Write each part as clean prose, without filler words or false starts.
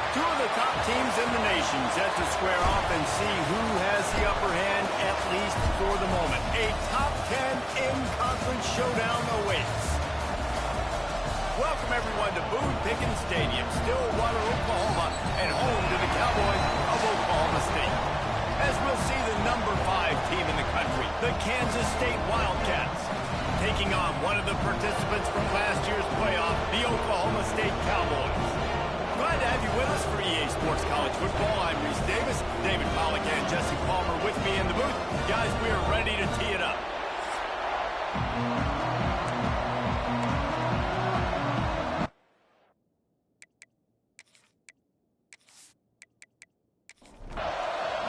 Two of the top teams in the nation set to square off and see who has the upper hand, at least for the moment. A top 10 in-conference showdown awaits. Welcome, everyone, to Boone Pickens Stadium, Stillwater, Oklahoma, and home to the Cowboys of Oklahoma State. As we'll see the number 5 team in the country, the Kansas State Wildcats, taking on one of the participants from last year's playoff, the Oklahoma State Cowboys. Glad to have you with us for EA Sports College Football. I'm Reese Davis, David Pollack and Jesse Palmer with me in the booth. Guys, we are ready to tee it up.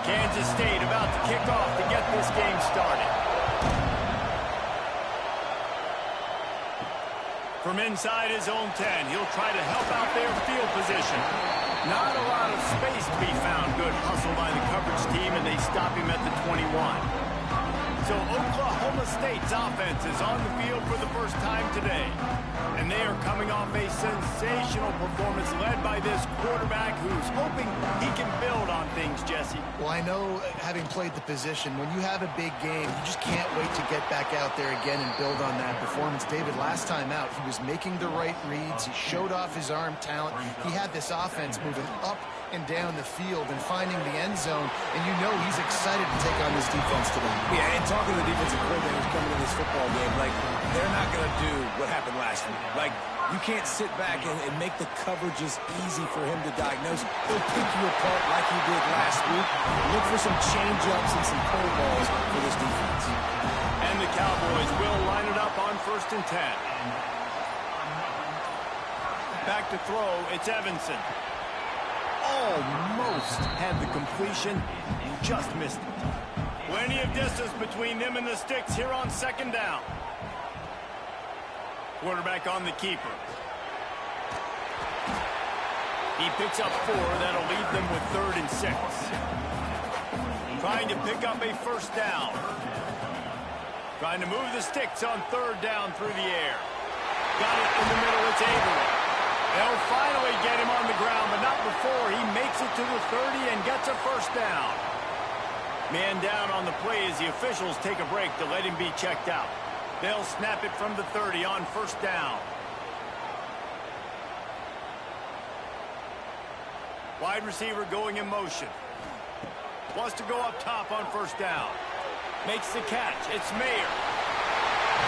Kansas State about to kick off to get this game started. From inside his own 10, he'll try to help out their field position. Not a lot of space to be found. Good hustle by the coverage team, and they stop him at the 21. So Oklahoma State's offense is on the field for the first time today. And they are coming off a sensational performance led by this quarterback who's hoping he can build on things, Jesse. Well, I know, having played the position, when you have a big game, you just can't wait to get back out there again and build on that performance. David, last time out, he was making the right reads. He showed off his arm talent. He had this offense moving up and down the field and finding the end zone, and you know he's excited to take on this defense today. Yeah, and talking to the defensive coordinators coming in this football game, like, they're not going to do what happened last week. Like, you can't sit back and make the coverages easy for him to diagnose. He'll pick you apart like he did last week. Look for some change-ups and some curveballs for this defense. And the Cowboys will line it up on 1st and 10. Back to throw, it's Evanson. Almost had the completion, just missed it. Plenty of distance between them and the sticks here on 2nd down. Quarterback on the keeper. He picks up 4. That'll leave them with 3rd and 6. Trying to pick up a 1st down. Trying to move the sticks on 3rd down through the air. Got it in the middle. It's Avery. They'll finally get him on the ground, but not before he makes it to the 30 and gets a 1st down. Man down on the play as the officials take a break to let him be checked out. They'll snap it from the 30 on 1st down. Wide receiver going in motion. Wants to go up top on 1st down. Makes the catch. It's Mayer.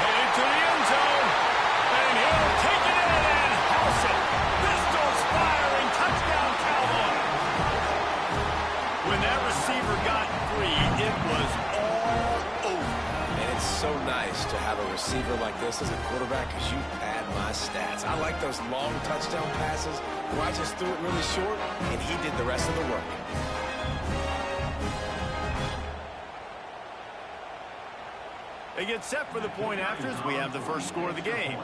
Headed to the end zone. And he'll take it in and house it. Pistols firing. Touchdown, Cowboys. When that receiver got free, it was all over. And it's so nice to have a receiver like this as a quarterback because you pad my stats. I like those long touchdown passes where I just threw it really short and he did the rest of the work. They get set for the point after as we have the first score of the game.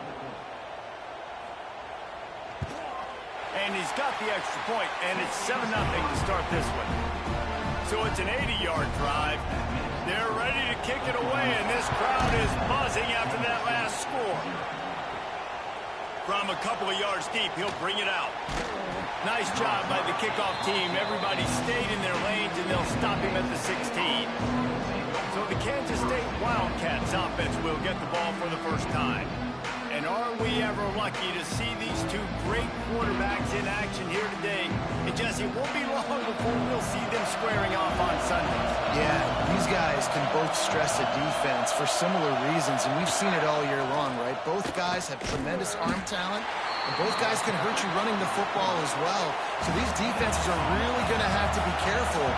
And he's got the extra point, and it's 7-0 to start this one. So it's an 80-yard drive. They're ready to kick it away, and this crowd is buzzing after that last score. From a couple of yards deep, he'll bring it out. Nice job by the kickoff team. Everybody stayed in their lanes, and they'll stop him at the 16. So the Kansas State Wildcats offense will get the ball for the first time. And are we ever lucky to see these two great quarterbacks in action here today? And Jesse, it won't be long before we'll see them squaring off on Sunday. Yeah, these guys can both stress a defense for similar reasons, and we've seen it all year long, right? Both guys have tremendous arm talent, and both guys can hurt you running the football as well. So these defenses are really going to have to be careful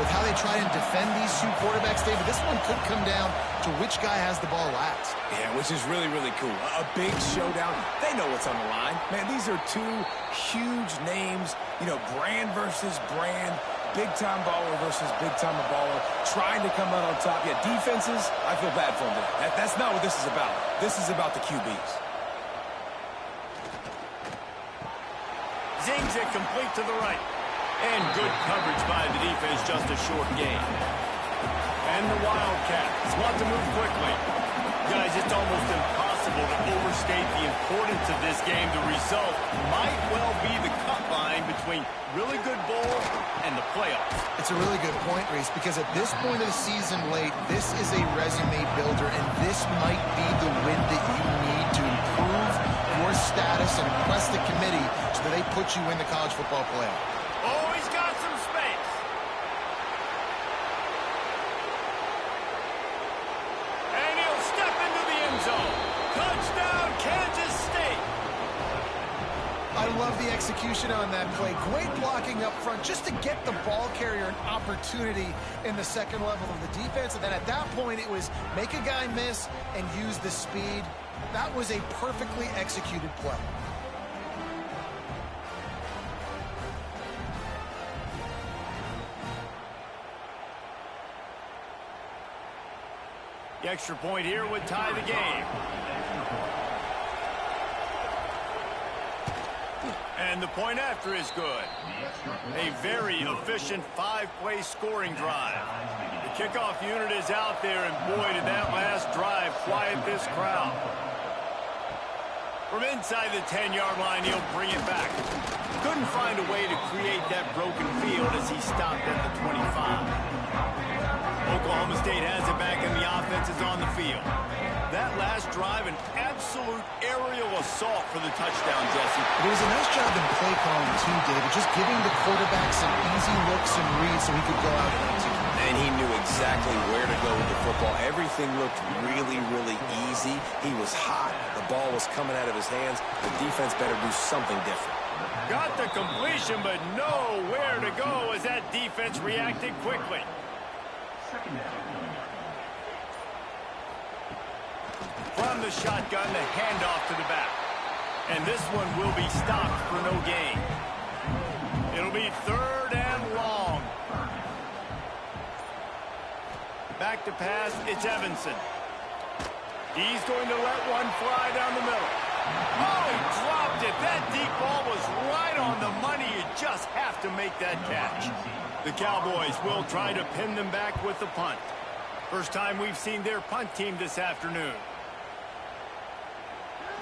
with how they try and defend these two quarterbacks. David, this one could come down to which guy has the ball last. Yeah, which is really, really cool. A big showdown. They know what's on the line. Man, these are two huge names, you know, brand versus brand, big-time baller versus big-time baller, trying to come out on top. Yeah, defenses, I feel bad for them. That's not what this is about. This is about the QBs. Zings it complete to the right. And good coverage by the defense, just a short gain. And the Wildcats want to move quickly. Guys, it's almost impossible to overstate the importance of this game. The result might well be the cut line between between really good bowl and the playoffs. It's a really good point, Reese, because at this point of the season late, this is a resume builder, and this might be the win that you need to improve your status and impress the committee so that they put you in the college football playoff. Oh, he's got some space. And he'll step into the end zone. Touchdown, Kansas State. I love the execution on that play. Great blocking up front just to get the ball carrier an opportunity in the second level of the defense. And then at that point, it was make a guy miss and use the speed. That was a perfectly executed play. The extra point here would tie the game. And the point after is good. A very efficient 5-play scoring drive. The kickoff unit is out there, and boy, did that last drive quiet this crowd. From inside the 10-yard line, he'll bring it back. Couldn't find a way to create that broken field as he stopped at the 25. Oklahoma State has it back, and the offense is on the field. That last drive, an absolute aerial assault for the touchdown, Jesse. It was a nice job in play calling, too, David, just giving the quarterback some easy looks and reads so he could go out and execute. And he knew exactly where to go with the football. Everything looked really, really easy. He was hot. The ball was coming out of his hands. The defense better do something different. Got the completion, but nowhere to go as that defense reacted quickly. From the shotgun, the handoff to the back. And this one will be stopped for no gain. It'll be 3rd and long. Back to pass, it's Evanson. He's going to let one fly down the middle. Oh, he dropped it. That deep ball was right on the money. You just have to make that catch. The Cowboys will try to pin them back with the punt. First time we've seen their punt team this afternoon.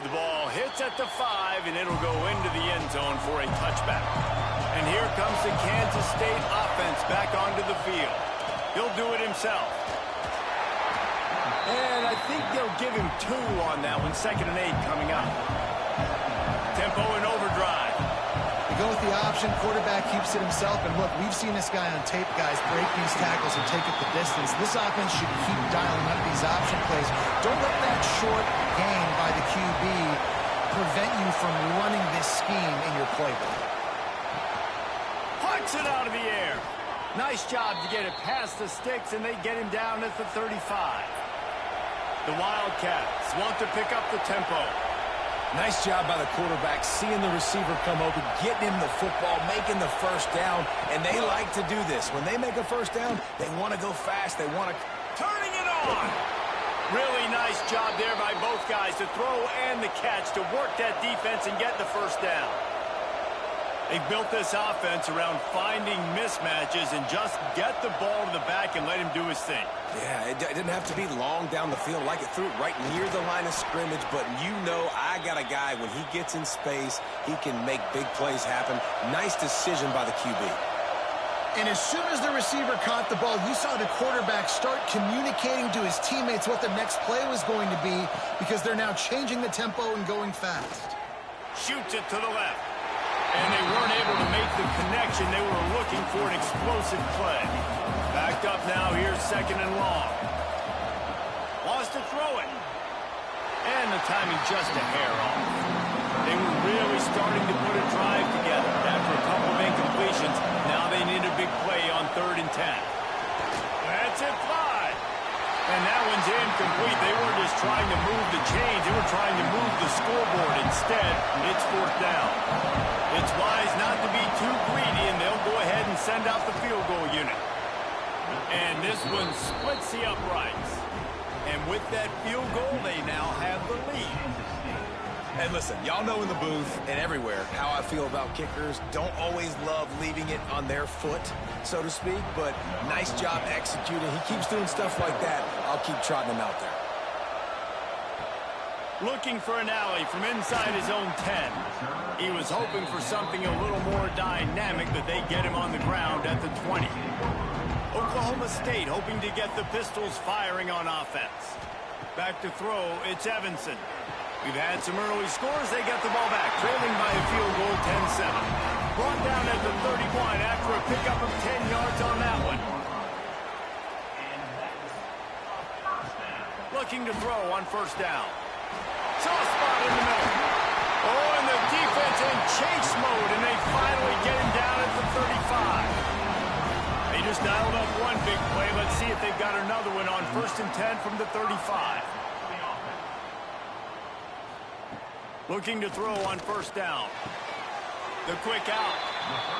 The ball hits at the 5, and it'll go into the end zone for a touchback. And here comes the Kansas State offense back onto the field. He'll do it himself. And I think they'll give him 2 on that one. 2nd and 8 coming up. Tempo and overdrive. They go with the option. Quarterback keeps it himself. And look, we've seen this guy on tape, guys, break these tackles and take it the distance. This offense should keep dialing up these option plays. Don't let that short gain by the QB prevent you from running this scheme in your playbook. Punts it out of the air. Nice job to get it past the sticks, and they get him down at the 35. The Wildcats want to pick up the tempo. Nice job by the quarterback, seeing the receiver come open, getting him the football, making the first down, and they like to do this. When they make a first down, they want to go fast. They want to... Turning it on! Really nice job there by both guys to throw and the catch to work that defense and get the first down. They've built this offense around finding mismatches and just get the ball to the back and let him do his thing. Yeah, it didn't have to be long down the field. Like it threw it right near the line of scrimmage, but you know I got a guy, when he gets in space, he can make big plays happen. Nice decision by the QB. And as soon as the receiver caught the ball, you saw the quarterback start communicating to his teammates what the next play was going to be, because they're now changing the tempo and going fast. Shoots it to the left. And they weren't able to make the connection. They were looking for an explosive play. Backed up now, here's 2nd and long. Wants to throw it. And the timing just a hair off. They were really starting to put a drive together. After a couple of incompletions, now they need a big play on 3rd and 10. That's it, 5. And that one's incomplete. They weren't just trying to move the chains. They were trying to move the scoreboard. Instead, it's 4th down. It's wise not to be too greedy, and they'll go ahead and send out the field goal unit. And this one splits the uprights. And with that field goal, they now have the lead. And listen, y'all know in the booth and everywhere how I feel about kickers. Don't always love leaving it on their foot, so to speak, but nice job executing. He keeps doing stuff like that. I'll keep trotting him out there. Looking for an alley from inside his own 10. He was hoping for something a little more dynamic, but they get him on the ground at the 20. Oklahoma State hoping to get the Pistols firing on offense. Back to throw, it's Evanson. We've had some early scores. They get the ball back, trailing by a field goal, 10-7. Brought down at the 31 after a pickup of 10 yards on that one. Looking to throw on first down. Soft spot in the middle. Oh, and the defense in chase mode, and they finally get him down at the 35. They just dialed up one big play. Let's see if they've got another one on 1st and 10 from the 35. Looking to throw on first down. The quick out.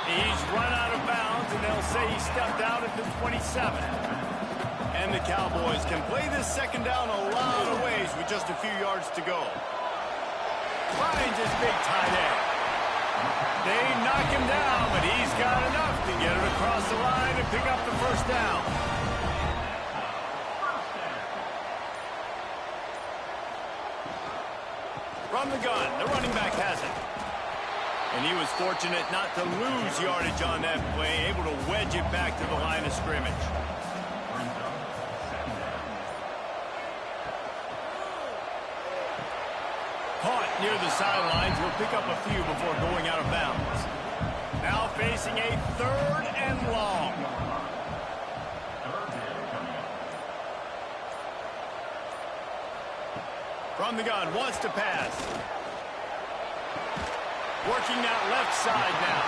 He's run out of bounds, and they'll say he stepped out at the 27. And the Cowboys can play this second down a lot of ways with just a few yards to go. Finds his big tight end. They knock him down, but he's got enough to get it across the line and pick up the first down. From the gun, the running back has it. And he was fortunate not to lose yardage on that play, able to wedge it back to the line of scrimmage. Caught near the sidelines, will pick up a few before going out of bounds. Now facing a 3rd and long. From the gun, wants to pass. Working that left side now.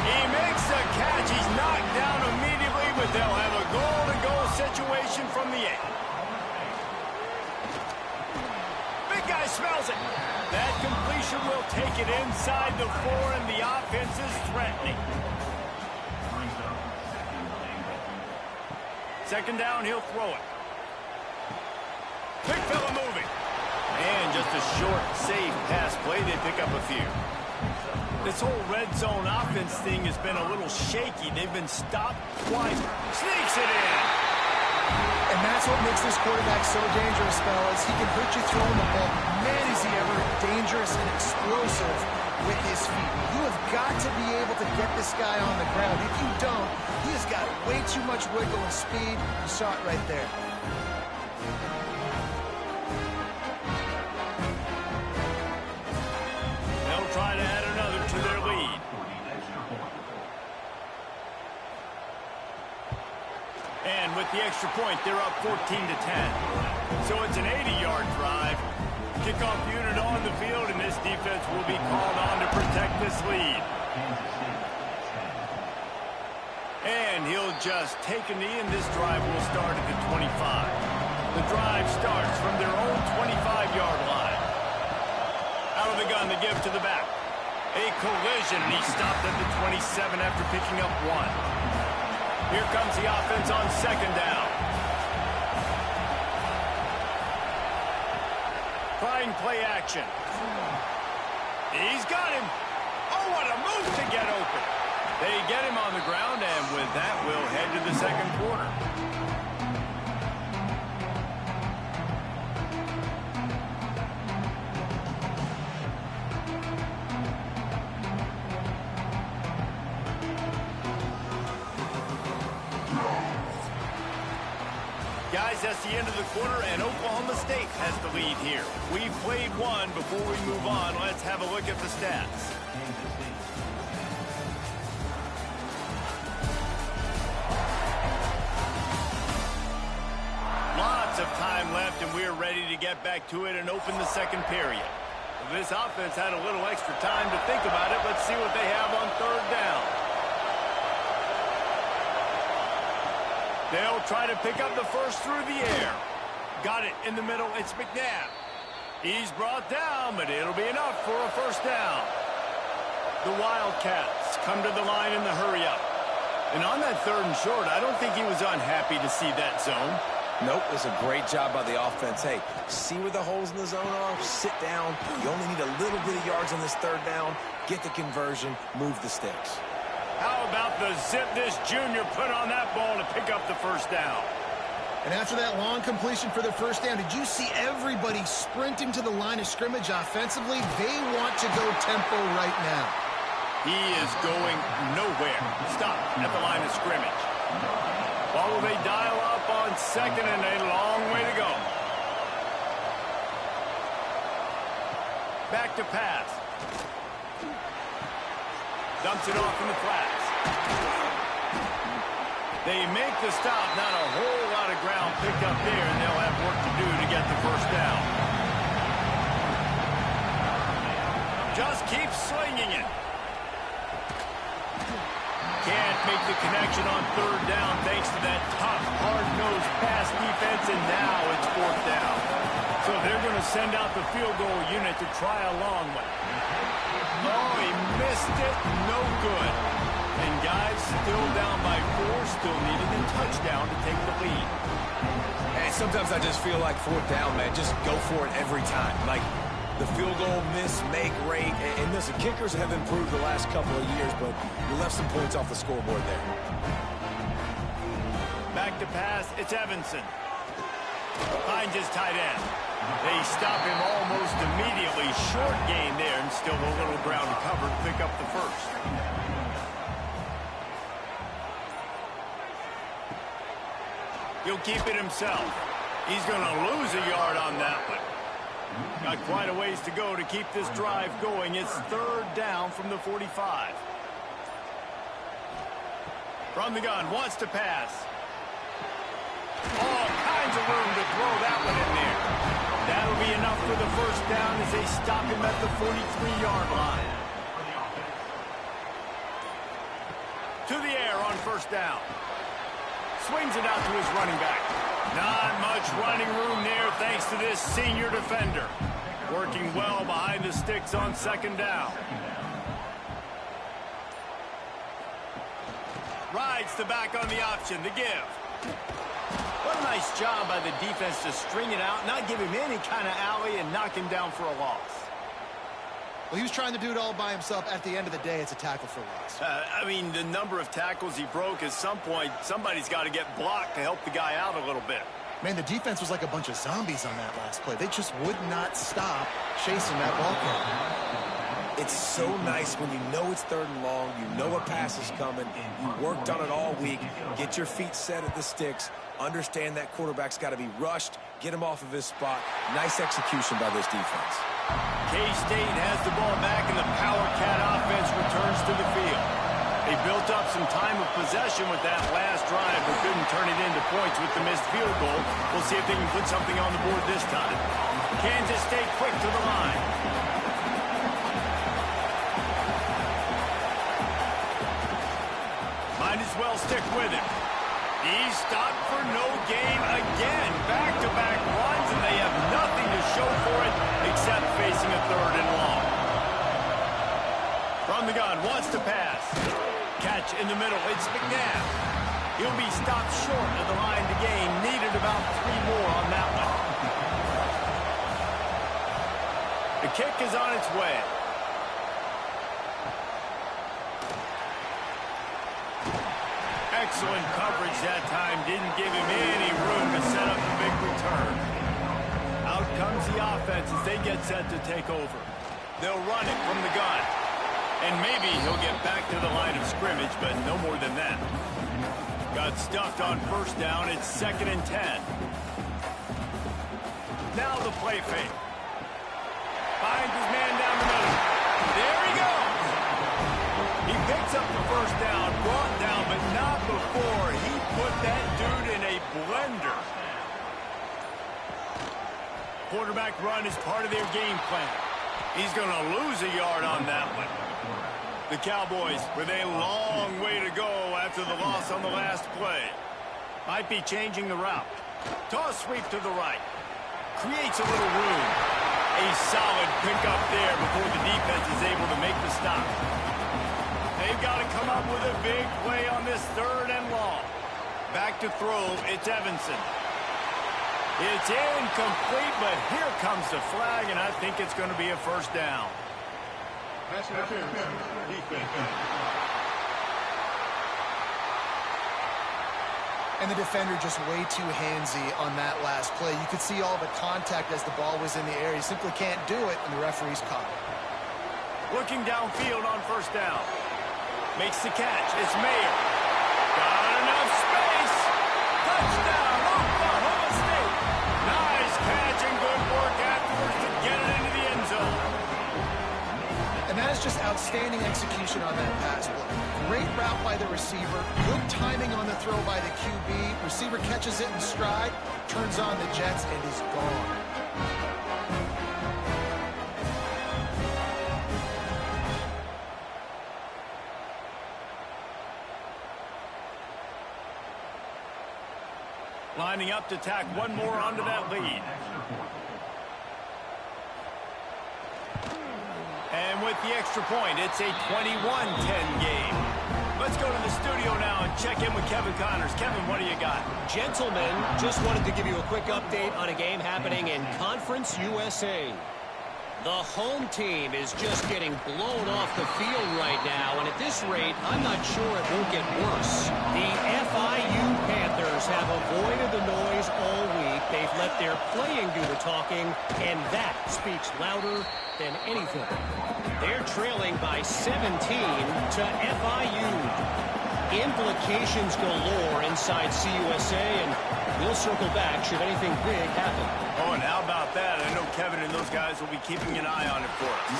He makes the catch. He's knocked down immediately, but they'll have a goal-to-goal situation from the 8. Big guy smells it. That completion will take it inside the 4, and the offense is threatening. Second down, he'll throw it. Big fella moving. And just a short, safe pass play. They pick up a few. This whole red zone offense thing has been a little shaky. They've been stopped twice. Sneaks it in. And that's what makes this quarterback so dangerous, fellas. He can hurt you throwing the ball. Man, is he ever dangerous and explosive with his feet. You have got to be able to get this guy on the ground. If you don't, he has got way too much wiggle and speed. You saw it right there. Try to add another to their lead. And with the extra point, they're up 14-10. So it's an 80-yard drive. Kickoff unit on the field, and this defense will be called on to protect this lead. And he'll just take a knee, and this drive will start at the 25. The drive starts from their own 25-yard line. Out of the gun, the give to the back. A collision, and he stopped at the 27 after picking up 1. Here comes the offense on second down. Trying play action. He's got him. Oh, what a move to get open. They get him on the ground, and with that, we'll head to the second quarter. Guys, that's the end of the quarter, and Oklahoma State has the lead here. We've played one. Before we move on, let's have a look at the stats. Lots of time left, and we're ready to get back to it and open the second period. This offense had a little extra time to think about it. Let's see what they have on third down. They'll try to pick up the first through the air. Got it in the middle. It's McNabb. He's brought down, but it'll be enough for a first down. The Wildcats come to the line in the hurry-up. And on that 3rd and short, I don't think he was unhappy to see that zone. Nope, it was a great job by the offense. Hey, see where the holes in the zone are? Sit down. You only need a little bit of yards on this 3rd down. Get the conversion. Move the sticks. How about the zip this junior put on that ball to pick up the first down? And after that long completion for the first down, did you see everybody sprinting to the line of scrimmage offensively? They want to go tempo right now. He is going nowhere. Stop at the line of scrimmage. Well, will they dial up on second and a long way to go? Back to pass. Dumps it off in the flats. They make the stop. Not a whole lot of ground picked up there, and they'll have work to do to get the first down. Just keep slinging it. Can't make the connection on third down thanks to that tough, hard-nosed pass defense, and now it's fourth down. So they're going to send out the field goal unit to try a long one. Oh, he missed it. No good. And guys, still down by 4, still needing a touchdown to take the lead. And sometimes I just feel like fourth down, man. Just go for it every time. Like the field goal miss, make rate. And listen, kickers have improved the last couple of years, but you left some points off the scoreboard there. Back to pass. It's Evanson. Finds his tight end. They stop him almost immediately. Short gain there, and still a little ground to cover to pick up the first. He'll keep it himself. He's going to lose a yard on that one. Got quite a ways to go to keep this drive going. It's third down from the 45. From the gun, wants to pass. All kinds of room to throw that one in there. That'll be enough for the first down as they stop him at the 43-yard line. To the air on first down. Swings it out to his running back. Not much running room there thanks to this senior defender. Working well behind the sticks on second down. Rides the back on the option, the give. What a nice job by the defense to string it out, not give him any kind of alley, and knock him down for a loss. Well, he was trying to do it all by himself. At the end of the day, it's a tackle for loss. I mean, the number of tackles he broke, at some point, somebody's got to get blocked to help the guy out a little bit. Man, the defense was like a bunch of zombies on that last play. They just would not stop chasing that ball carrier. It's so nice when you know it's third and long, you know a pass is coming, you worked on it all week, get your feet set at the sticks, understand that quarterback's got to be rushed, get him off of his spot. Nice execution by this defense. K-State has the ball back, and the Power Cat offense returns to the field. They built up some time of possession with that last drive, but couldn't turn it into points with the missed field goal. We'll see if they can put something on the board this time. Kansas State quick to the line. Might as well stick with it. He's stopped for no gain again. Back-to-back runs, and they have nothing to show for it except facing a third and long. From the gun, wants to pass. Catch in the middle, it's McNabb. He'll be stopped short of the line to gain. Needed about 3 more on that one. The kick is on its way. Excellent coverage that time. Didn't give him any room to set up a big return. Out comes the offense as they get set to take over. They'll run it from the gun. And maybe he'll get back to the line of scrimmage, but no more than that. Got stuffed on first down. It's 2nd and 10. Now the play fake. Finds his man down the middle. There he goes. He picks up the first down, brought down, but not before he put that dude in a blender. Quarterback run is part of their game plan. He's going to lose a yard on that one. The Cowboys with a long way to go after the loss on the last play. Might be changing the route. Toss sweep to the right. Creates a little room. A solid pickup there before the defense is able to make the stop. They've got to come up with a big play on this third and long. Back to throw, it's Evanson. It's incomplete, but here comes the flag, and I think it's going to be a first down. Pass interference, defense. And the defender just way too handsy on that last play. You could see all the contact as the ball was in the air. He simply can't do it, and the referee's caught it. Looking downfield on first down. Makes the catch. It's Mayer. Got enough space. Touchdown, Oklahoma State. Nice catch and good work afterwards to get it into the end zone. And that is just outstanding execution on that pass play. Great route by the receiver. Good timing on the throw by the QB. Receiver catches it in stride, turns on the jets, and is gone. Lining up to tack one more onto that lead. And with the extra point, it's a 21-10 game. Let's go to the studio now and check in with Kevin Connors. Kevin, what do you got? Gentlemen, just wanted to give you a quick update on a game happening in Conference USA. The home team is just getting blown off the field right now, and at this rate, I'm not sure it won't get worse. The FIU Panthers have avoided the noise all week. They've let their playing do the talking, and that speaks louder than anything. They're trailing by 17 to FIU. Implications galore inside CUSA, and we'll circle back should anything big happen. Oh, and how about that? I know Kevin and those guys will be keeping an eye on it for us.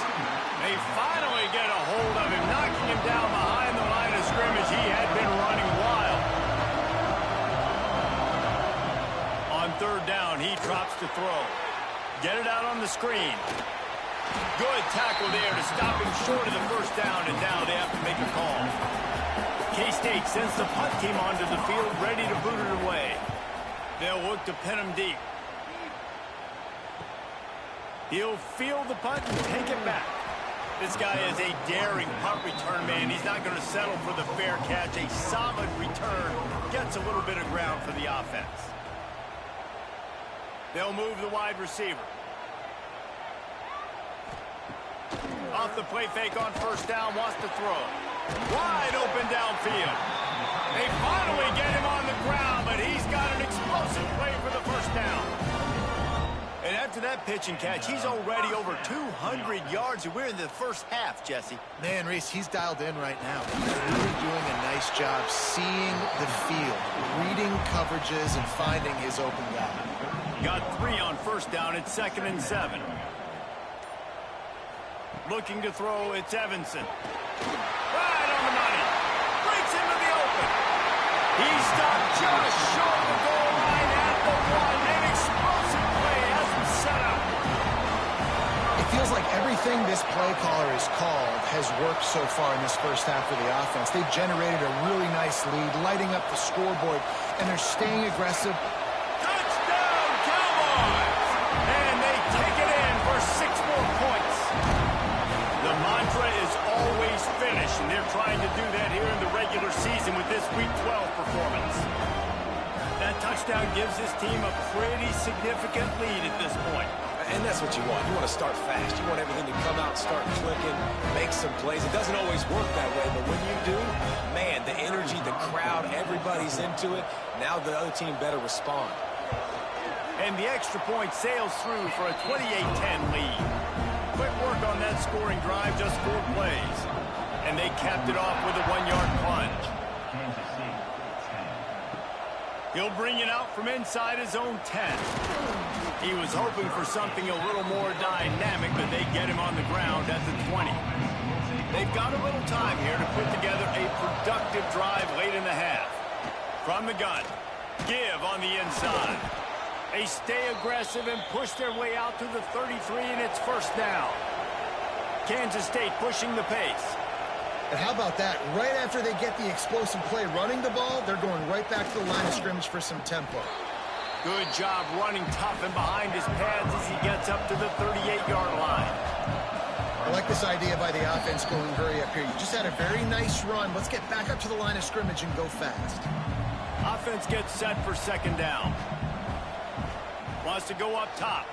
They finally get a hold of him, knocking him down behind the line of scrimmage. He had been running wild. On third down, he drops to throw. Get it out on the screen. Good tackle there to stop him short of the first down, and now they have to make a call. K-State sends the punt team onto the field, ready to boot it away. They'll look to pin him deep. He'll field the punt and take it back. This guy is a daring punt return man. He's not going to settle for the fair catch. A solid return gets a little bit of ground for the offense. They'll move the wide receiver. Off the play fake on first down, wants to throw. Wide open downfield. They finally get him on the ground, but he's got an explosive play for the first down. And after that pitch and catch, he's already over 200 yards, and we're in the first half, Jesse. Man, Reese, he's dialed in right now. He's really doing a nice job seeing the field, reading coverages, and finding his open guy. Got 3 on first down. It's 2nd and 7. Looking to throw, it's Evanson. Right on the money. Breaks into the open. He stopped just short of the goal line at the 1. An explosive play has him set up. It feels like everything this play caller has called has worked so far in this first half of the offense. They've generated a really nice lead, lighting up the scoreboard, and they're staying aggressive. Touchdown, Cowboys! And they take it in for 6 more points. The mantra is always finish, and they're trying to do that here in the regular season with this Week 12 performance. That touchdown gives his team a pretty significant lead at this point. And that's what you want. You want to start fast. You want everything to come out, start clicking, make some plays. It doesn't always work that way, but when you do, man, the energy, the crowd, everybody's into it. Now the other team better respond. And the extra point sails through for a 28-10 lead. Quick work on that scoring drive, just 4 plays. And they capped it off with a 1-yard plunge. He'll bring it out from inside his own 10. He was hoping for something a little more dynamic, but they get him on the ground at the 20. They've got a little time here to put together a productive drive late in the half. From the gun, give on the inside. They stay aggressive and push their way out to the 33, and it's first down. Kansas State pushing the pace. And how about that? Right after they get the explosive play running the ball, they're going right back to the line of scrimmage for some tempo. Good job running tough and behind his pads as he gets up to the 38-yard line. I like this idea by the offense going hurry up here. You just had a very nice run. Let's get back up to the line of scrimmage and go fast. Offense gets set for second down. Wants to go up top.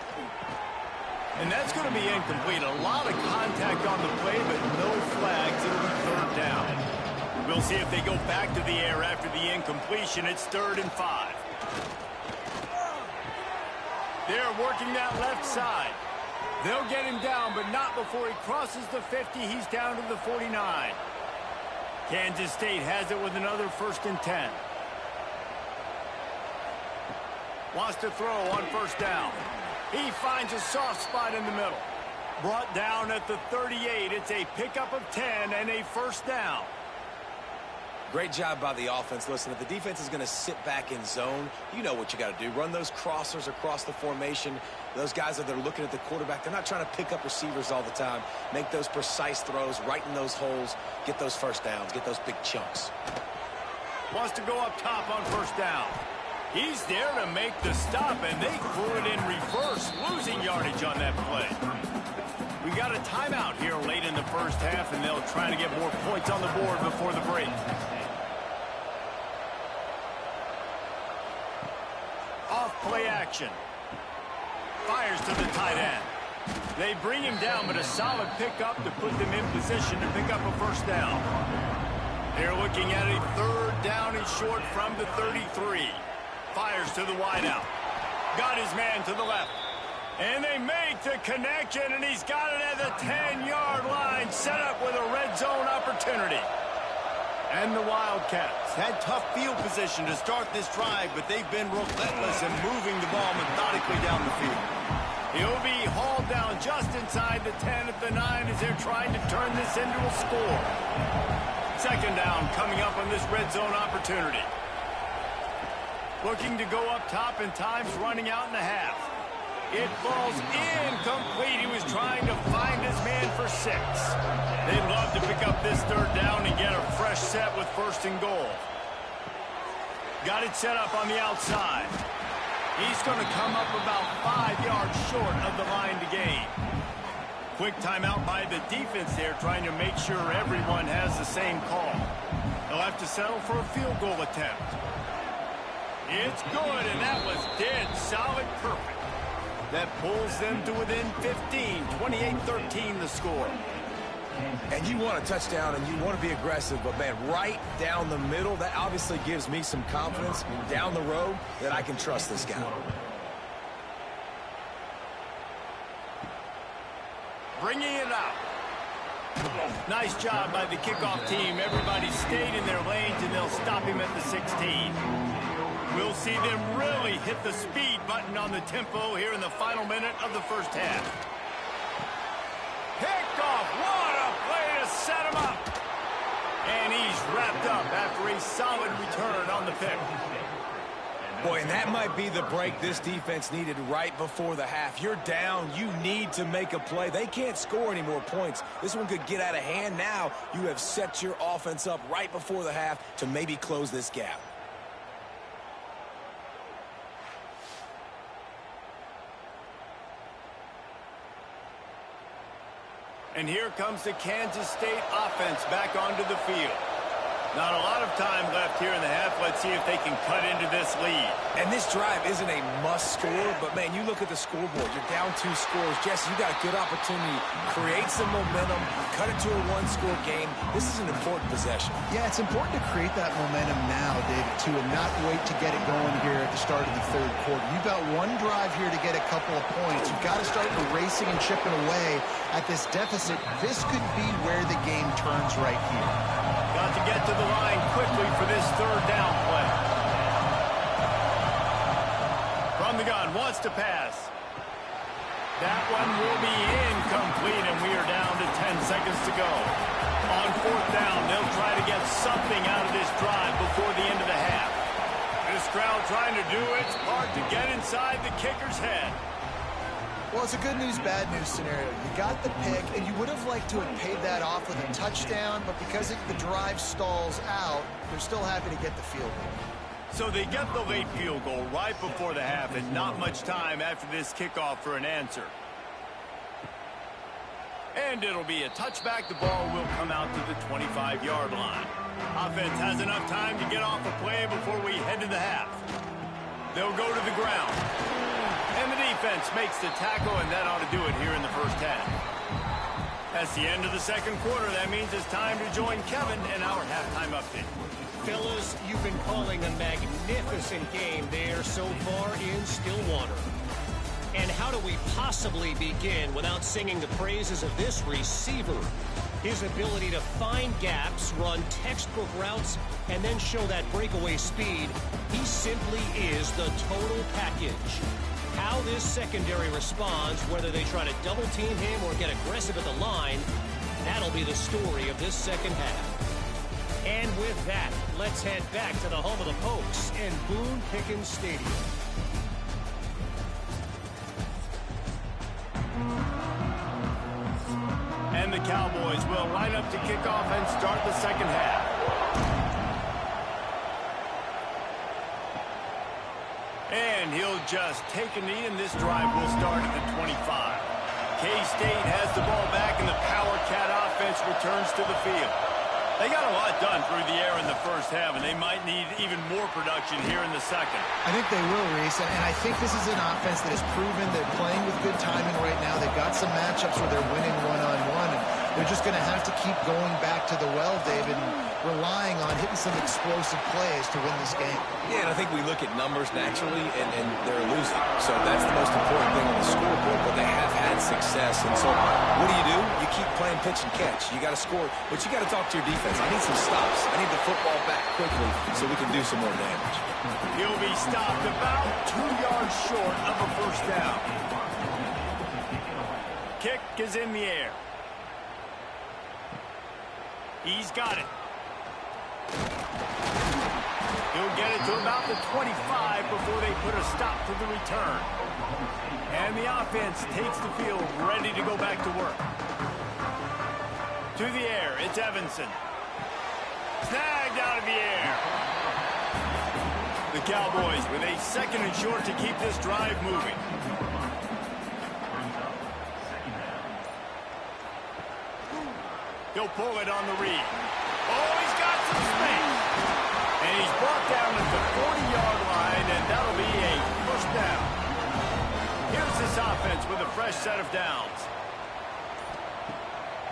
And that's going to be incomplete. A lot of contact on the play, but no flags. It'll be third down. We'll We'll see if they go back to the air after the incompletion. It's 3rd and 5. They're working that left side. They'll get him down, but not before he crosses the 50. He's down to the 49. Kansas State has it with another 1st and 10. Wants to throw on 1st down. He finds a soft spot in the middle. Brought down at the 38. It's a pickup of 10 and a 1st down. Great job by the offense. Listen, if the defense is going to sit back in zone, you know what you got to do. Run those crossers across the formation. Those guys that are looking at the quarterback, they're not trying to pick up receivers all the time. Make those precise throws, right in those holes, get those 1st downs, get those big chunks. Wants to go up top on 1st down. He's there to make the stop, and they threw it in reverse, losing yardage on that play. We got a timeout here late in the 1st half, and they'll try to get more points on the board before the break. Off play action. Fires to the tight end. They bring him down, but a solid pickup to put them in position to pick up a 1st down. They're looking at a 3rd down and short from the 33. Fires to the wideout. Got his man to the left. And they make the connection, and he's got it at the 10-yard line, set up with a red zone opportunity. And the Wildcats had tough field position to start this drive, but they've been relentless in moving the ball methodically down the field. He'll be hauled down just inside the 10 at the 9 as they're trying to turn this into a score. 2nd down coming up on this red zone opportunity. Looking to go up top, and time's running out in the half. It falls incomplete. He was trying to find his man for 6. They'd love to pick up this 3rd down and get a fresh set with 1st and goal. Got it set up on the outside. He's going to come up about 5 yards short of the line to gain. Quick timeout by the defense there, trying to make sure everyone has the same call. They'll have to settle for a field goal attempt. It's good, and that was dead solid perfect. That pulls them to within 15, 28-13 the score. And you want a touchdown, and you want to be aggressive, but, man, right down the middle, that obviously gives me some confidence down the road that I can trust this guy. Bringing it out. Nice job by the kickoff team. Everybody stayed in their lanes, and they'll stop him at the 16. We'll see them really hit the speed button on the tempo here in the final minute of the 1st half. Picked off. What a play to set him up. And he's wrapped up after a solid return on the pick. Boy, and that might be the break this defense needed right before the half. You're down. You need to make a play. They can't score any more points. This one could get out of hand now. You have set your offense up right before the half to maybe close this gap. And here comes the Kansas State offense back onto the field. Not a lot of time left here in the half. Let's see if they can cut into this lead. And this drive isn't a must score, but, man, you look at the scoreboard. You're down 2 scores. Jesse, you got a good opportunity. Create some momentum. Cut it to a 1-score game. This is an important possession. Yeah, it's important to create that momentum now, David, too, and not wait to get it going here at the start of the 3rd quarter. You've got one drive here to get a couple of points. You've got to start erasing and chipping away at this deficit. This could be where the game turns right here. Got to get to the line quickly for this 3rd down play. From the gun, wants to pass. That one will be incomplete, and we are down to 10 seconds to go. On 4th down, they'll try to get something out of this drive before the end of the half. This crowd trying to do its part to get inside the kicker's head. Well, it's a good news, bad news scenario. You got the pick, and you would have liked to have paid that off with a touchdown, but because the drive stalls out, they're still happy to get the field goal. So they get the late field goal right before the half, and not much time after this kickoff for an answer. And it'll be a touchback. The ball will come out to the 25-yard line. Offense has enough time to get off a play before we head to the half. They'll go to the ground. And the defense makes the tackle, and that ought to do it here in the 1st half. That's the end of the 2nd quarter. That means it's time to join Kevin in our halftime update. calling a magnificent game there so far in Stillwater. And how do we possibly begin without singing the praises of this receiver? His ability to find gaps, run textbook routes, and then show that breakaway speed, he simply is the total package. How this secondary responds, whether they try to double-team him or get aggressive at the line, that'll be the story of this second half. And with that, let's head back to the home of the Pokes in Boone Pickens Stadium. And the Cowboys will line up to kick off and start the second half. And he'll just take a knee, and this drive will start at the 25. K-State has the ball back, and the Power Cat offense returns to the field. They got a lot done through the air in the first half, and they might need even more production here in the second. I think they will, Reese, and I think this is an offense that has proven they're playing with good timing right now. They've got some matchups where they're winning one-on-one, and they're just going to have to keep going back to the well, David, and relying on hitting some explosive plays to win this game. Yeah, and I think we look at numbers naturally, and they're losing. So that's the most important thing on the scoreboard, but they have had success. And so what do? You keep playing pitch and catch. You got to score, but you got to talk to your defense. I need some stops. I need the football back quickly so we can do some more damage. He'll be stopped about 2 yards short of a first down. Kick is in the air. He's got it. He'll get it to about the 25 before they put a stop to the return. And the offense takes the field, ready to go back to work. To the air, it's Evanson. Snagged out of the air. The Cowboys with a second and short to keep this drive moving. He'll pull it on the read. Oh, he's got some space. And he's brought down at the 40-yard line, and that'll be a first down. Here's this offense with a fresh set of downs.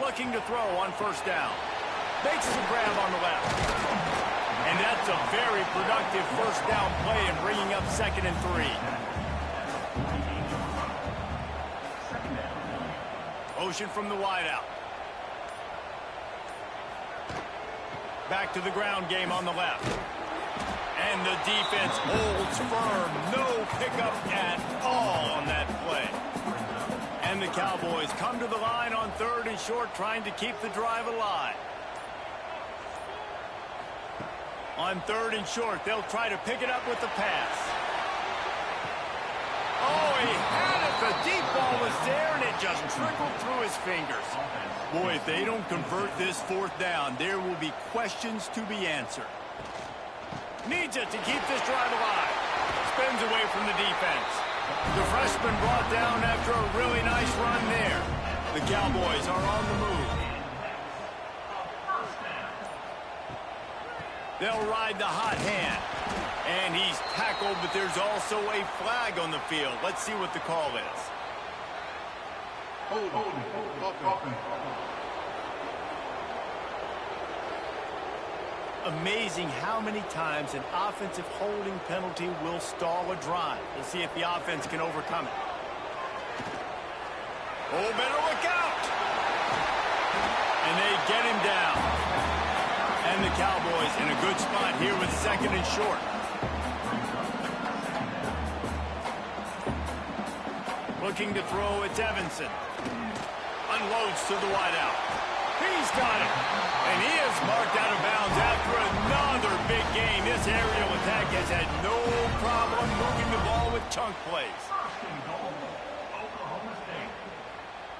Looking to throw on first down. Makes the grab on the left. And that's a very productive first down play and bringing up 2nd and 3. Motion from the wideout. Back to the ground game on the left. And the defense holds firm. No pickup at all on that play. And the Cowboys come to the line on 3rd and short, trying to keep the drive alive. On 3rd and short, they'll try to pick it up with the pass. Oh, he had it. The deep ball was there, and it just trickled through his fingers. Boy, if they don't convert this 4th down, there will be questions to be answered. Needs it to keep this drive alive. Spins away from the defense. The freshman brought down after a really nice run there. The Cowboys are on the move. They'll ride the hot hand. And he's tackled, but there's also a flag on the field. Let's see what the call is. Amazing how many times an offensive holding penalty will stall a drive. We'll see if the offense can overcome it. Oh, better look out! And they get him down. And the Cowboys in a good spot here with 2nd and short. Looking to throw, it's Evanson. Unloads to the wideout. He's got it. And he is marked out of bounds after another big game. This aerial attack has had no problem moving the ball with chunk plays.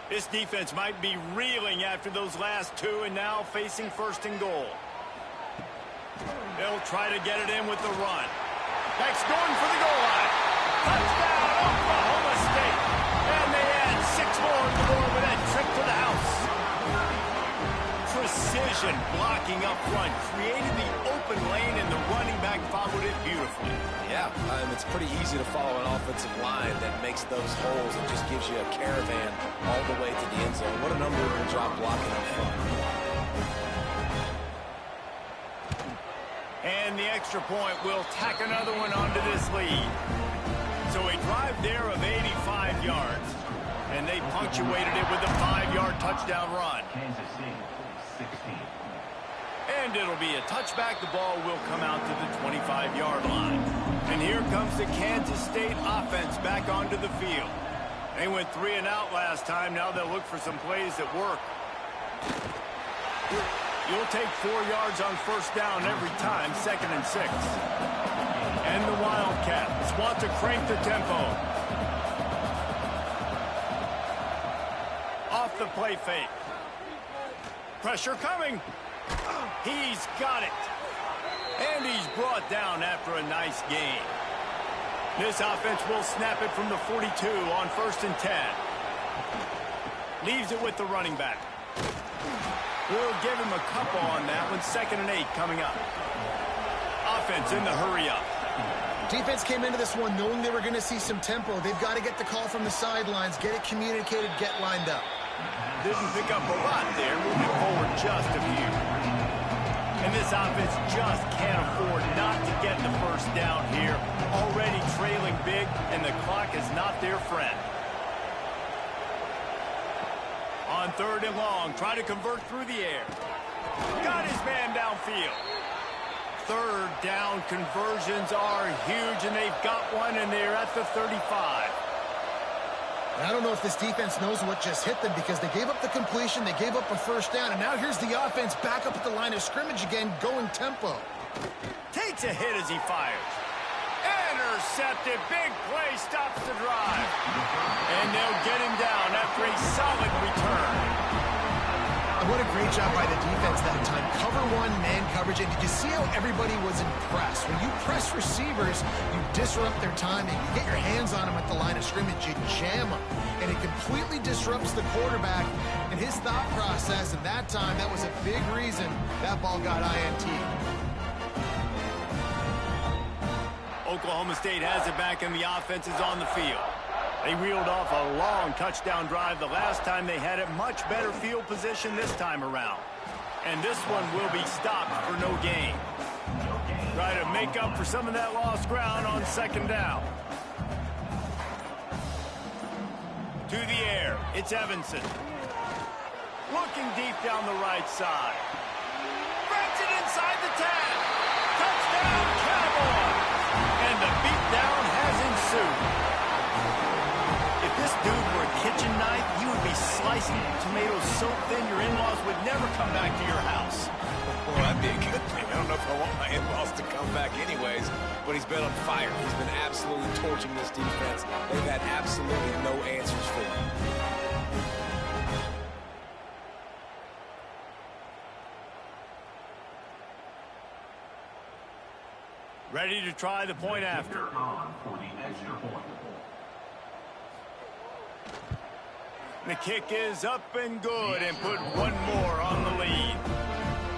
This defense might be reeling after those last 2 and now facing 1st and goal. They'll try to get it in with the run. Next going for the goal line. Touchdown, Oklahoma State. And they add 6 more to the board with that trip to the house. Precision blocking up front. Created the open lane, and the running back followed it beautifully. Yeah, it's pretty easy to follow an offensive line that makes those holes and just gives you a caravan all the way to the end zone. What an unbelievable job blocking up front. And the extra point will tack another one onto this lead. So a drive there of 85 yards. And they punctuated it with a 5-yard touchdown run. And it'll be a touchback. The ball will come out to the 25-yard line. And here comes the Kansas State offense back onto the field. They went 3 and out last time. Now they'll look for some plays that work. You'll take 4 yards on first down every time, 2nd and 6. And the Wildcats want to crank the tempo. Off the play fake. Pressure coming. He's got it. And he's brought down after a nice gain. This offense will snap it from the 42 on 1st and 10. Leaves it with the running back. We'll give him a couple on that one. 2nd and 8 coming up. Offense in the hurry up. Defense came into this one knowing they were going to see some tempo. They've got to get the call from the sidelines, get it communicated, get lined up. Didn't pick up a lot there, moving forward just a few. And this offense just can't afford not to get the first down here. Already trailing big, and the clock is not their friend. On 3rd and long, try to convert through the air. Got his man downfield. 3rd down conversions are huge, and they've got one, and they're at the 35. I don't know if this defense knows what just hit them because they gave up the completion, they gave up a first down, and now here's the offense back up at the line of scrimmage again, going tempo. Takes a hit as he fires. Intercepted. Big play stops the drive. And they'll get him down after a solid return. And what a great job by the defense that time. Cover 1, man coverage, and did you see how everybody was impressed? When you press receivers, you disrupt their timing. You get your hands on them at the line of scrimmage, you jam them. And it completely disrupts the quarterback and his thought process. And that time, that was a big reason that ball got INT. Oklahoma State has it back, and the offense is on the field. They reeled off a long touchdown drive the last time they had it. Much better field position this time around. And this one will be stopped for no gain. Try to make up for some of that lost ground on 2nd down. To the air, it's Evanson. Looking deep down the right side. Breaks it inside the 10. Touchdown, Cowboys! And the beatdown has ensued. If this dude were a kitchen knife, you would be slicing tomatoes so thin your in-laws would never come back to your house. Well, that'd be a good thing. I don't know if I want my in-laws to come back anyways, but he's been on fire. He's been absolutely torching this defense. They've had absolutely no answers for him. Ready to try the point after. The kick is up and good, and put one more on the lead.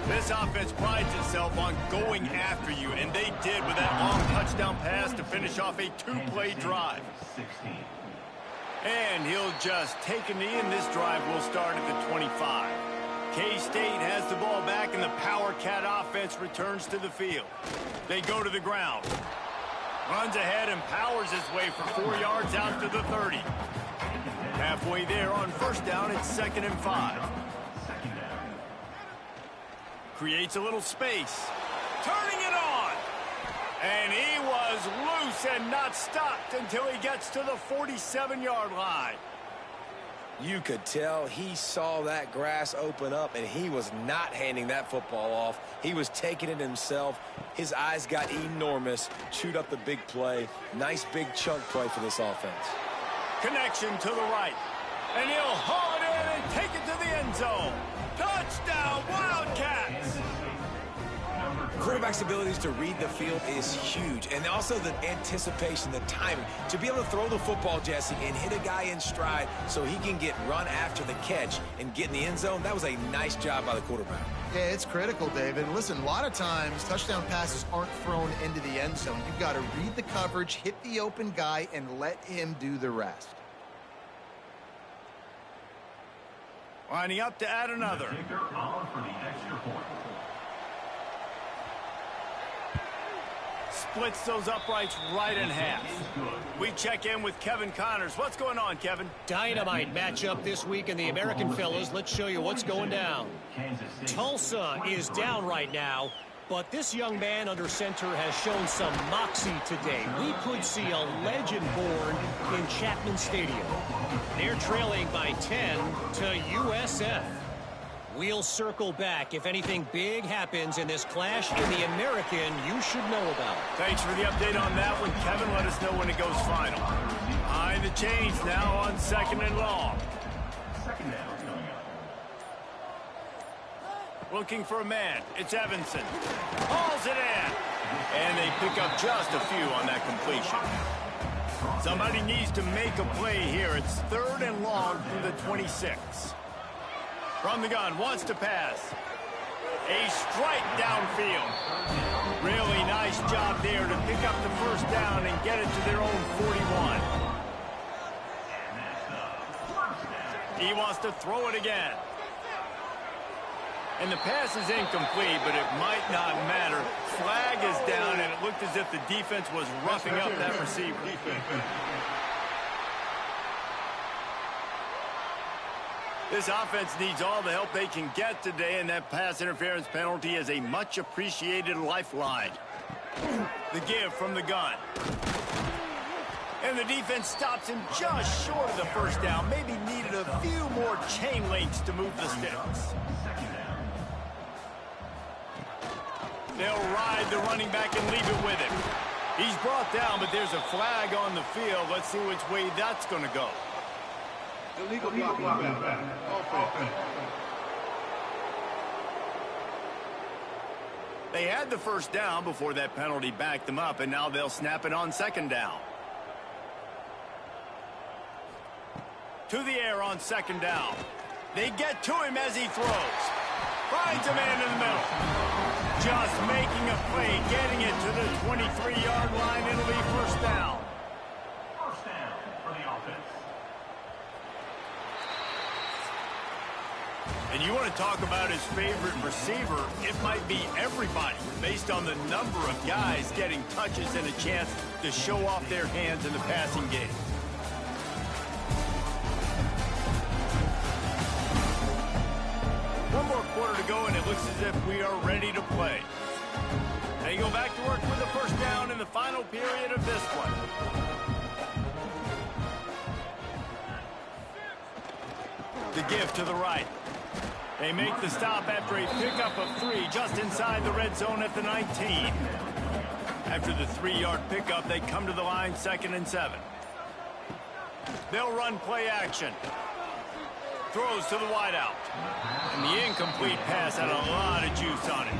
This offense prides itself on going after you, and they did with that long touchdown pass to finish off a 2-play drive. And he'll just take a knee, and this drive will start at the 25. K-State has the ball back, and the Power Cat offense returns to the field. They go to the ground. Runs ahead and powers his way for 4 yards out to the 30. Halfway there on 1st down, it's 2nd and 5. Creates a little space. Turning it on. And he was loose and not stopped until he gets to the 47-yard line. You could tell he saw that grass open up, and he was not handing that football off. He was taking it himself. His eyes got enormous, chewed up the big play. Nice big chunk play for this offense. Connection to the right. And he'll haul it in and take it to the end zone. Touchdown, Wildcats! Quarterback's abilities to read the field is huge, and also the anticipation, the timing. To be able to throw the football, Jesse, and hit a guy in stride so he can get run after the catch and get in the end zone, that was a nice job by the quarterback. Yeah, it's critical, David. Listen, a lot of times, touchdown passes aren't thrown into the end zone. You've got to read the coverage, hit the open guy, and let him do the rest. Lining up to add another. Splits those uprights right in half. We check in with Kevin Connors. What's going on, Kevin? Dynamite matchup this week in the American fellas. Let's show you what's going down. Tulsa is down right now, but this young man under center has shown some moxie today. We could see a legend born in Chapman Stadium. They're trailing by 10 to USF. We'll circle back if anything big happens in this clash in the American you should know about. Thanks for the update on that one, Kevin. Let us know when it goes final. Behind the chains now on 2nd and long. Looking for a man. It's Evanson. Hauls it in. And they pick up just a few on that completion. Somebody needs to make a play here. It's 3rd and long from the 26. From the gun, wants to pass. A strike downfield. Really nice job there to pick up the first down and get it to their own 41. He wants to throw it again. And the pass is incomplete, but it might not matter. Flag is down, and it looked as if the defense was roughing up that receiver. This offense needs all the help they can get today, and that pass interference penalty is a much-appreciated lifeline. The give from the gun. And the defense stops him just short of the first down. Maybe needed a few more chain links to move the sticks. They'll ride the running back and leave it with him. He's brought down, but there's a flag on the field. Let's see which way that's going to go. Illegal blocking back. Offense. They had the first down before that penalty backed them up, and now they'll snap it on 2nd down. To the air on 2nd down. They get to him as he throws. Finds a man in the middle. Just making a play, getting it to the 23-yard line. It'll be first down. First down for the offense. And you want to talk about his favorite receiver, it might be everybody, based on the number of guys getting touches and a chance to show off their hands in the passing game. One more quarter to go, and it looks as if we are ready to play. They go back to work with the first down in the final period of this one. The give to the right. They make the stop after a pickup of 3 just inside the red zone at the 19. After the 3-yard pickup, they come to the line 2nd and 7. They'll run play action. Throws to the wideout. And the incomplete pass had a lot of juice on it.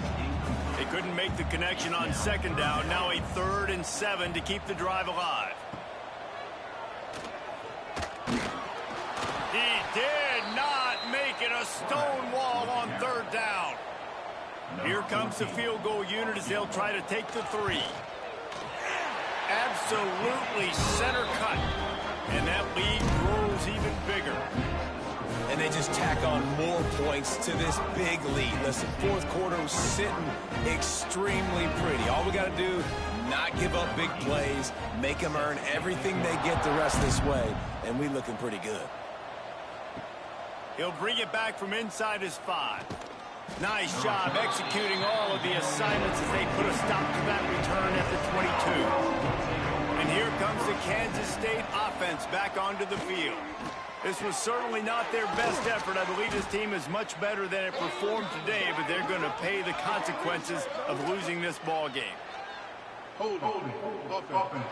They couldn't make the connection on 2nd down. Now a 3rd and 7 to keep the drive alive. He did not make it a stone wall on 3rd down. Here comes the field goal unit as they'll try to take the 3. Absolutely center cut. And that lead grows even bigger. And they just tack on more points to this big lead. Listen, 4th quarter was sitting extremely pretty. All we got to do, not give up big plays, make them earn everything they get the rest this way, and we looking pretty good. He'll bring it back from inside his 5. Nice job executing all of the assignments as they put a stop to that return at the 22. And here comes the Kansas State offense back onto the field. This was certainly not their best effort. I believe this team is much better than it performed today, but they're going to pay the consequences of losing this ball game. Holding. Offense.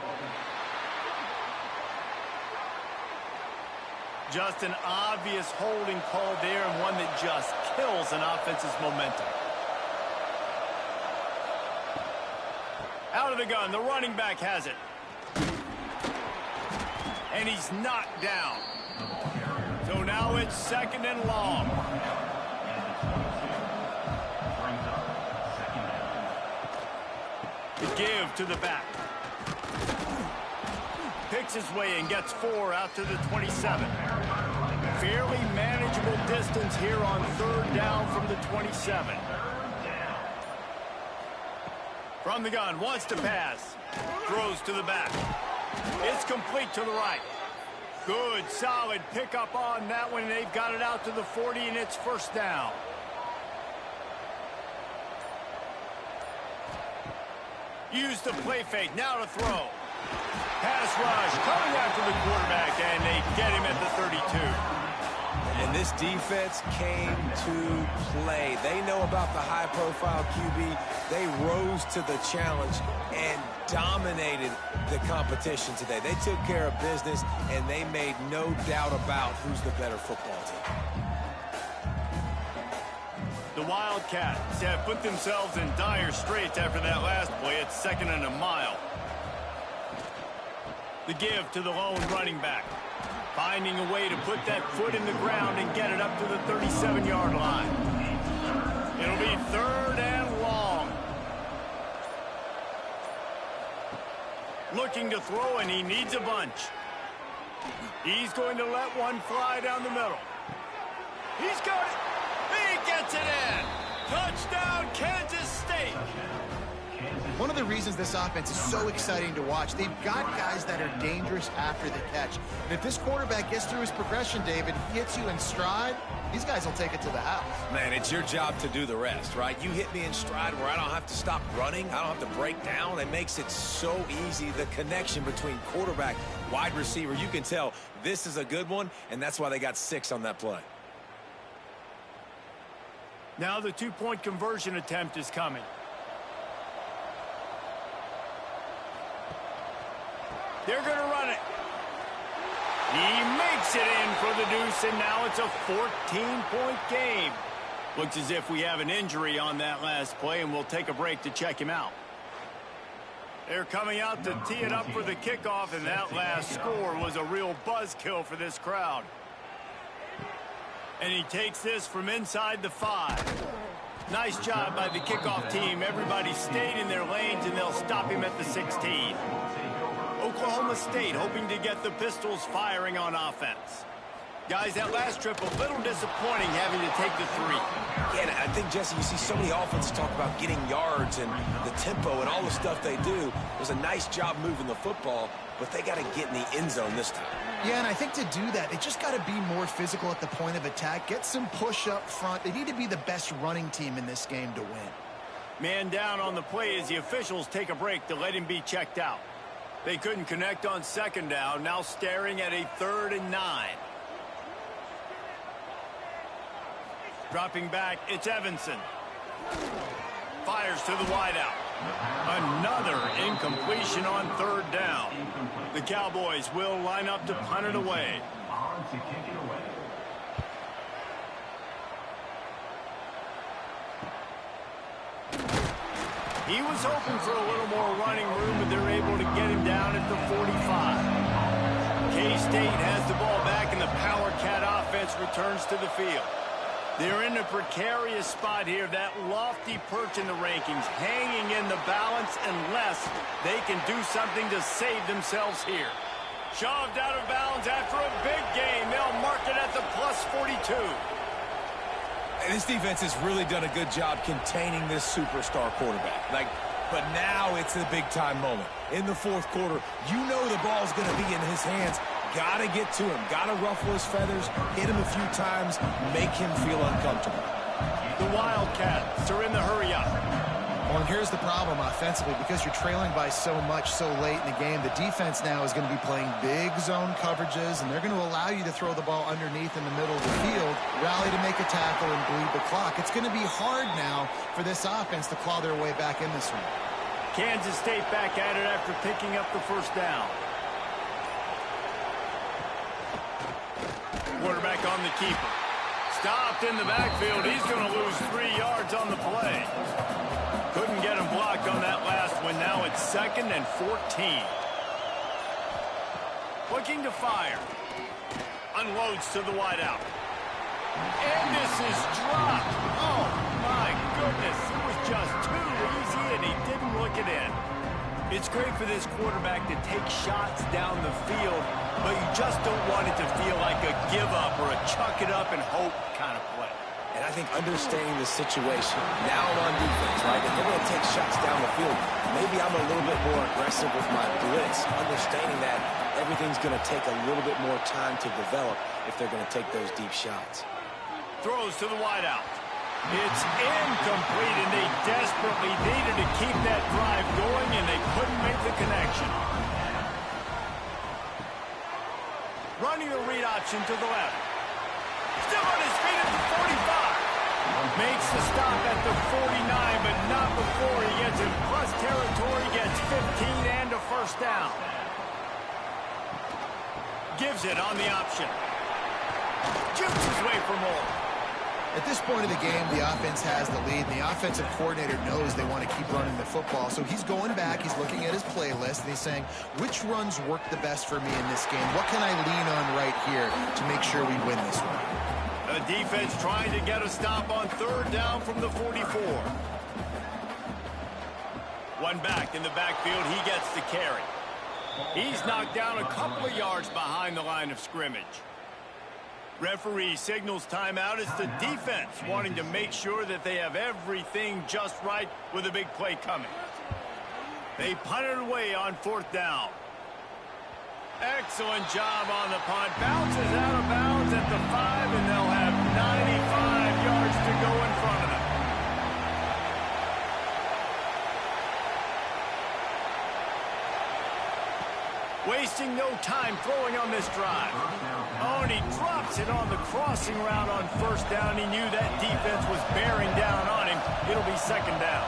Just an obvious holding call there, and one that just kills an offense's momentum. Out of the gun, the running back has it. And he's knocked down. So now it's 2nd and long. The give to the back. Picks his way and gets 4 out to the 27. Fairly manageable distance here on 3rd down from the 27. From the gun, wants to pass. Throws to the back. It's complete to the right. Good, solid pickup on that one. They've got it out to the 40, and it's first down. Use the play fake, now to throw. Pass rush, coming after the quarterback, and they get him at the 32. And this defense came to play. They know about the high-profile QB. They rose to the challenge and dominated the competition today. They took care of business, and they made no doubt about who's the better football team. The Wildcats have put themselves in dire straits after that last play. It's 2nd and a mile. The give to the lone running back. Finding a way to put that foot in the ground and get it up to the 37-yard line. It'll be 3rd and long. Looking to throw, and he needs a bunch. He's going to let one fly down the middle. He's got it. He gets it in. Touchdown, Kansas State. One of the reasons this offense is so exciting to watch, they've got guys that are dangerous after the catch. And if this quarterback gets through his progression, David, he hits you in stride, these guys will take it to the house. Man, it's your job to do the rest, right? You hit me in stride where I don't have to stop running. I don't have to break down. It makes it so easy. The connection between quarterback, wide receiver, you can tell this is a good one, and that's why they got 6 on that play. Now the 2-point conversion attempt is coming. They're going to run it. He makes it in for the deuce, and now it's a 14-point game. Looks as if we have an injury on that last play, and we'll take a break to check him out. They're coming out to tee it up for the kickoff, and that last score was a real buzzkill for this crowd. And he takes this from inside the 5. Nice job by the kickoff team. Everybody stayed in their lanes, and they'll stop him at the 16. Oklahoma State hoping to get the Pistols firing on offense. Guys, that last trip a little disappointing having to take the 3. Yeah, and I think, Jesse, you see so many offenses talk about getting yards and the tempo and all the stuff they do. It was a nice job moving the football, but they got to get in the end zone this time. Yeah, and I think to do that, they just got to be more physical at the point of attack, get some push up front. They need to be the best running team in this game to win. Man down on the play as the officials take a break to let him be checked out. They couldn't connect on 2nd down, now staring at a 3rd and 9. Dropping back, it's Evanson. Fires to the wideout. Another incompletion on 3rd down. The Cowboys will line up to punt it away. He was hoping for a little more running room, but they're able to get him down at the 45. K-State has the ball back, and the Power Cat offense returns to the field. They're in a precarious spot here, that lofty perch in the rankings, hanging in the balance unless they can do something to save themselves here. Shoved out of bounds after a big game. They'll mark it at the plus 42. And this defense has really done a good job containing this superstar quarterback. But now it's the big-time moment. In the 4th quarter, you know the ball's going to be in his hands. Got to get to him. Got to ruffle his feathers, hit him a few times, make him feel uncomfortable. The Wildcats are in the hurry-up. Well, and here's the problem offensively. Because you're trailing by so much so late in the game, the defense now is going to be playing big zone coverages, and they're going to allow you to throw the ball underneath in the middle of the field, rally to make a tackle, and bleed the clock. It's going to be hard now for this offense to claw their way back in this one. Kansas State back at it after picking up the 1st down. Quarterback on the keeper. Stopped in the backfield. He's going to lose 3 yards on the play. Couldn't get him blocked on that last one. Now it's 2nd and 14. Looking to fire. Unloads to the wideout. And this is dropped. Oh, my goodness. It was just too easy, and he didn't look it in. It's great for this quarterback to take shots down the field, but you just don't want it to feel like a give-up or a chuck-it-up-and-hope kind of play. And I think understanding the situation, now I'm on defense, right? If they're going to take shots down the field, maybe I'm a little bit more aggressive with my blitz, understanding that everything's going to take a little bit more time to develop if they're going to take those deep shots. Throws to the wideout. It's incomplete, and they desperately needed to keep that drive going, and they couldn't make the connection. Running the read option to the left. Still on his feet at the 45. Makes the stop at the 49, but not before he gets in plus territory, gets 15 and a first down. Gives it on the option. Jukes his way for more. At this point of the game, the offense has the lead, and the offensive coordinator knows they want to keep running the football. So he's going back, he's looking at his playlist, and he's saying, which runs work the best for me in this game? What can I lean on right here to make sure we win this one? The defense trying to get a stop on third down from the 44. One back in the backfield, he gets the carry. He's knocked down a couple of yards behind the line of scrimmage. Referee signals timeout. It's the defense wanting to make sure that they have everything just right with a big play coming. They punt it away on fourth down. Excellent job on the punt. Bounces out of bounds at the 5, and they'll have 95 yards to go in front of them. Wasting no time throwing on this drive. Oh, and he drops it on the crossing route on first down. He knew that defense was bearing down on him. It'll be second down.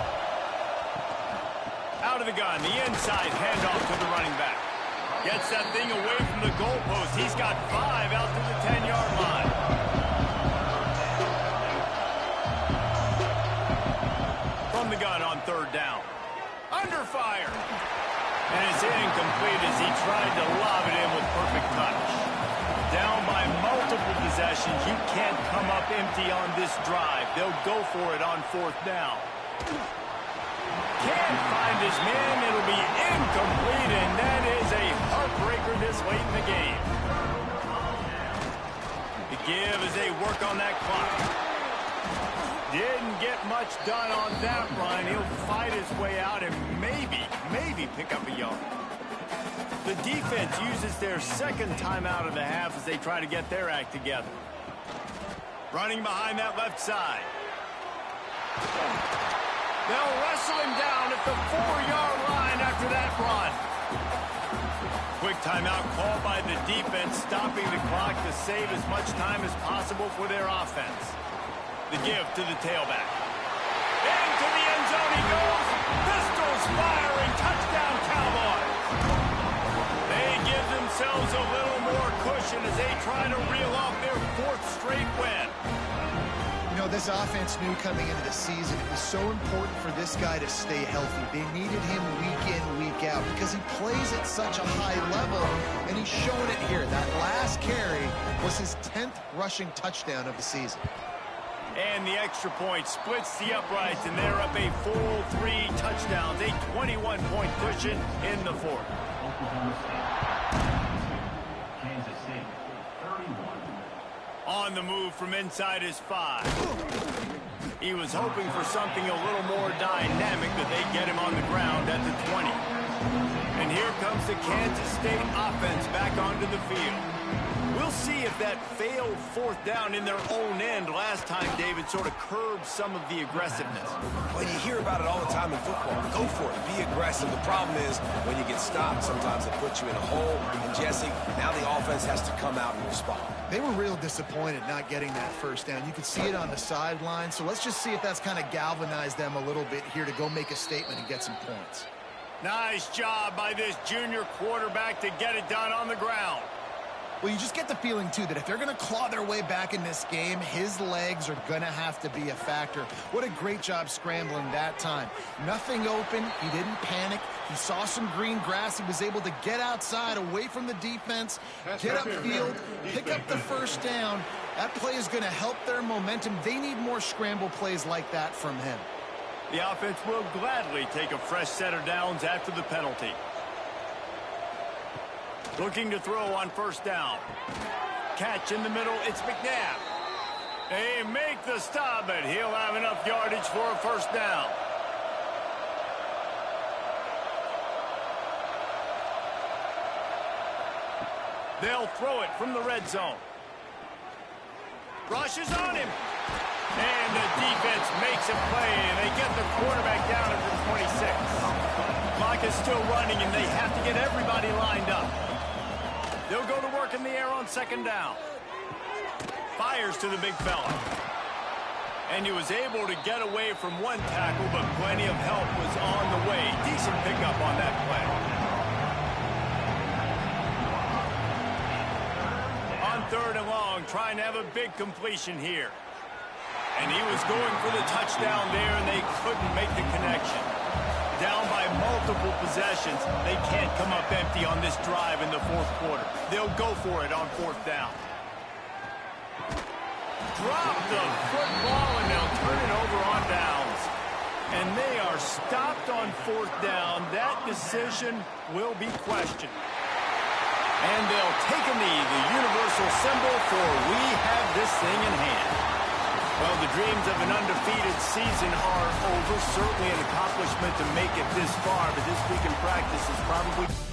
Out of the gun, the inside handoff to the running back. Gets that thing away from the goalpost. He's got 5 out to the 10-yard line. From the gun on third down. Under fire. And it's incomplete as he tried to lob it in with perfect touch. Down by multiple possessions. You can't come up empty on this drive. They'll go for it on fourth down. Can't find his man. It'll be incomplete, and that is a heartbreaker this late in the game. The give as they work on that clock. Didn't get much done on that run. He'll fight his way out and maybe pick up a yard. The defense uses their second timeout of the half as they try to get their act together. Running behind that left side. They'll wrestle him down at the 4-yard line after that run. Quick timeout called by the defense, stopping the clock to save as much time as possible for their offense. The give to the tailback. Into the end zone he goes. Pistols firing. Touchdown, Cowboys. They give themselves a little more cushion as they try to reel off their 4th straight win. You know, this offense knew coming into the season it was so important for this guy to stay healthy. They needed him week in, week out because he plays at such a high level, and he's showing it here. That last carry was his 10th rushing touchdown of the season. And the extra point splits the uprights, and they're up a full 3 touchdowns, a 21-point cushion in the 4th. Kansas City, 31. On the move from inside his 5. He was hoping for something a little more dynamic, but they get him on the ground at the 20. And here comes the Kansas State offense back onto the field. We'll see if that failed 4th down in their own end last time, David, sort of curbed some of the aggressiveness. Well, you hear about it all the time in football. Go for it. Be aggressive. The problem is when you get stopped, sometimes it puts you in a hole. And, Jesse, now the offense has to come out and respond. They were real disappointed not getting that first down. You could see it on the sideline. So let's just see if that's kind of galvanized them a little bit here to go make a statement and get some points. Nice job by this junior quarterback to get it done on the ground. Well, you just get the feeling, too, that if they're going to claw their way back in this game, his legs are going to have to be a factor. What a great job scrambling that time. Nothing open. He didn't panic. He saw some green grass. He was able to get outside, away from the defense, get upfield, pick up the first down. That play is going to help their momentum. They need more scramble plays like that from him. The offense will gladly take a fresh set of downs after the penalty. Looking to throw on first down. Catch in the middle, it's McNabb. They make the stop, but he'll have enough yardage for a first down. They'll throw it from the red zone. Rushes on him. And the defense makes a play, and they get the quarterback down at the 26. Clock is still running, and they have to get everybody lined up. They'll go to work in the air on second down. Fires to the big fella. And he was able to get away from one tackle, but plenty of help was on the way. Decent pickup on that play. On third and long, trying to have a big completion here. And he was going for the touchdown there, and they couldn't make the connection. Down by multiple possessions, they can't come up empty on this drive in the fourth quarter. They'll go for it on fourth down. Drop the football, and they'll turn it over on downs. And they are stopped on fourth down. That decision will be questioned. And they'll take a knee, the universal symbol for we have this thing in hand. Well, the dreams of an undefeated season are over. Certainly an accomplishment to make it this far, but this week in practice is probably